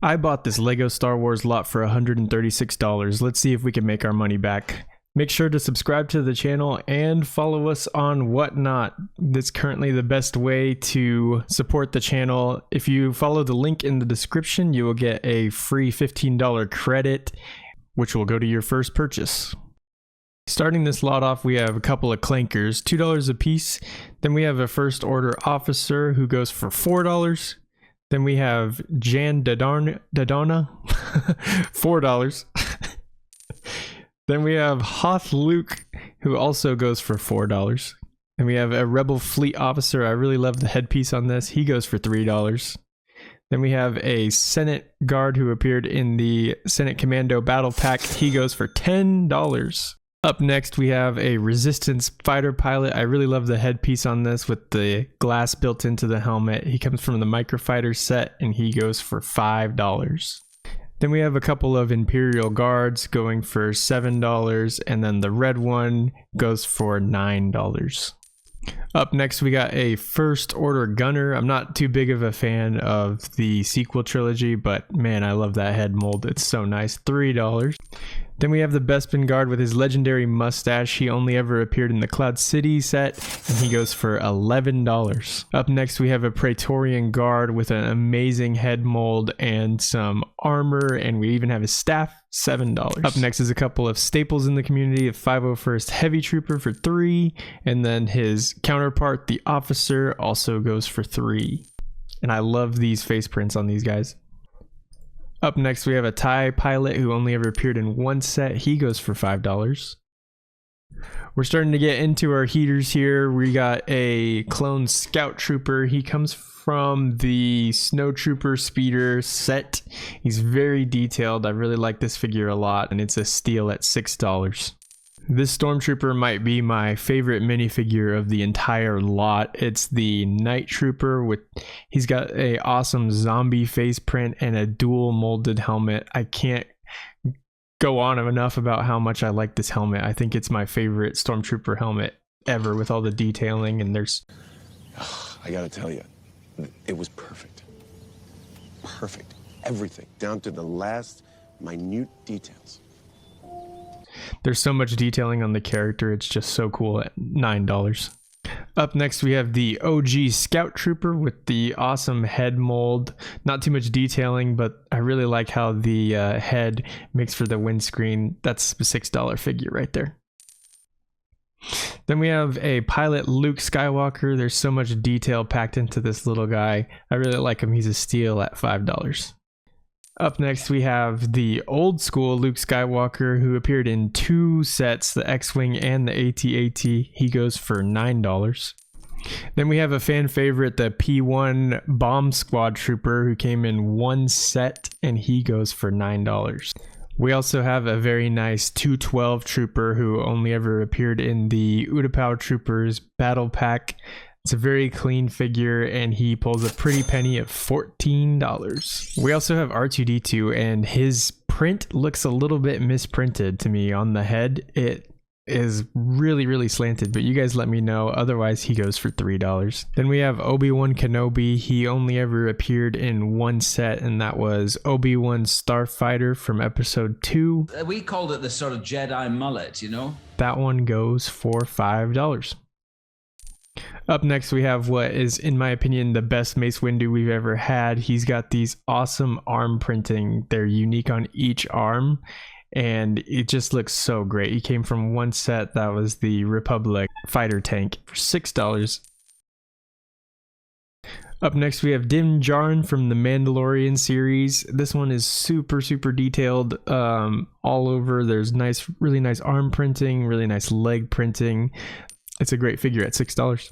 I bought this Lego Star Wars lot for $136. Let's see if we can make our money back. Make sure to subscribe to the channel and follow us on Whatnot. That's currently the best way to support the channel. If you follow the link in the description, you will get a free $15 credit, which will go to your first purchase. Starting this lot off, we have a couple of clankers, $2 a piece. Then we have a first order officer who goes for $4. Then we have Jan Dodona, $4. Then we have Hoth Luke, who also goes for $4. And we have a Rebel Fleet officer. I really love the headpiece on this. He goes for $3. Then we have a Senate guard who appeared in the Senate Commando Battle Pack. He goes for $10. Up next, we have a Resistance fighter pilot. I really love the headpiece on this with the glass built into the helmet. He comes from the Microfighter set and he goes for $5. Then we have a couple of Imperial guards going for $7, and then the red one goes for $9. Up next, we got a First Order gunner. I'm not too big of a fan of the sequel trilogy, but man, I love that head mold. It's so nice. $3. Then we have the Bespin guard with his legendary mustache. He only ever appeared in the Cloud City set, and he goes for $11. Up next, we have a Praetorian guard with an amazing head mold and some armor, and we even have his staff, $7. Up next is a couple of staples in the community, a 501st Heavy Trooper for $3, and then his counterpart, the officer, also goes for $3. And I love these face prints on these guys. Up next, we have a TIE pilot who only ever appeared in one set. He goes for $5. We're starting to get into our heaters here. We got a clone scout trooper. He comes from the Snow Trooper Speeder set. He's very detailed. I really like this figure a lot, and it's a steal at $6. This Stormtrooper might be my favorite minifigure of the entire lot. It's the Night Trooper he's got a awesome zombie face print and a dual molded helmet. I can't go on enough about how much I like this helmet. I think it's my favorite Stormtrooper helmet ever with all the detailing, and there's... I gotta tell you, it was perfect. Perfect. Everything, down to the last minute details. There's so much detailing on the character, it's just so cool at $9. Up next, we have the OG Scout Trooper with the awesome head mold. Not too much detailing, but I really like how the head makes for the windscreen. That's a $6 figure right there. Then we have a pilot Luke Skywalker. There's so much detail packed into this little guy. I really like him. He's a steal at $5. Up next, we have the old school Luke Skywalker who appeared in 2 sets, the X-Wing and the AT-AT. He goes for $9. Then we have a fan favorite, the P1 Bomb Squad Trooper, who came in 1 set, and he goes for $9. We also have a very nice 212 Trooper who only ever appeared in the Utapau Troopers Battle Pack. It's a very clean figure, and he pulls a pretty penny of $14. We also have R2-D2, and his print looks a little bit misprinted to me on the head. It is really slanted, but you guys let me know. Otherwise, he goes for $3. Then we have Obi-Wan Kenobi. He only ever appeared in 1 set, and that was Obi-Wan Starfighter from episode 2. We called it the sort of Jedi mullet, you know? That one goes for $5. Up next, we have what is, in my opinion, the best Mace Windu we've ever had. He's got these awesome arm printing. They're unique on each arm, and it just looks so great. He came from 1 set. That was the Republic fighter tank for $6. Up next, we have Din Djarin from the Mandalorian series. This one is super detailed all over. There's really nice arm printing, really nice leg printing. It's a great figure at $6.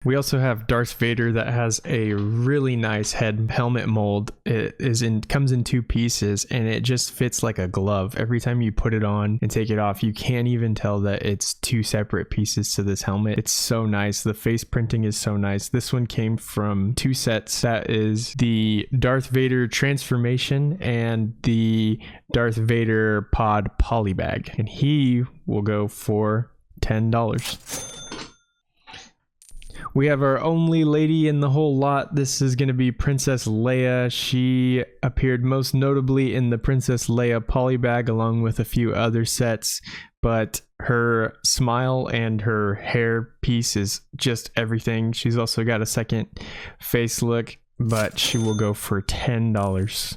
We also have Darth Vader that has a really nice helmet mold. It comes in 2 pieces, and it just fits like a glove. Every time you put it on and take it off, you can't even tell that it's 2 separate pieces to this helmet. It's so nice. The face printing is so nice. This one came from 2 sets. That is the Darth Vader transformation and the Darth Vader pod polybag, and he will go for $10. We have our only lady in the whole lot. This is going to be Princess Leia. She appeared most notably in the Princess Leia polybag along with a few other sets, but her smile and her hair piece is just everything. She's also got a second face look, but she will go for $10.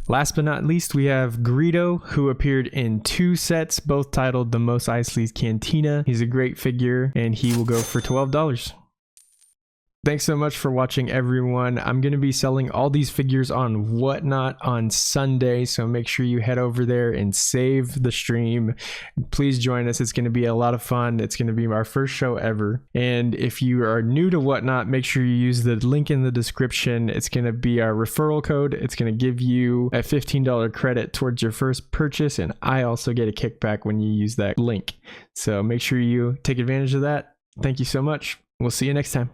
Last but not least, we have Greedo, who appeared in 2 sets, both titled The Mos Eisley's Cantina. He's a great figure, and he will go for $12. Thanks so much for watching, everyone. I'm going to be selling all these figures on Whatnot on Sunday, so make sure you head over there and save the stream. Please join us. It's going to be a lot of fun. It's going to be our first show ever. And if you are new to Whatnot, make sure you use the link in the description. It's going to be our referral code. It's going to give you a $15 credit towards your first purchase, and I also get a kickback when you use that link. So make sure you take advantage of that. Thank you so much. We'll see you next time.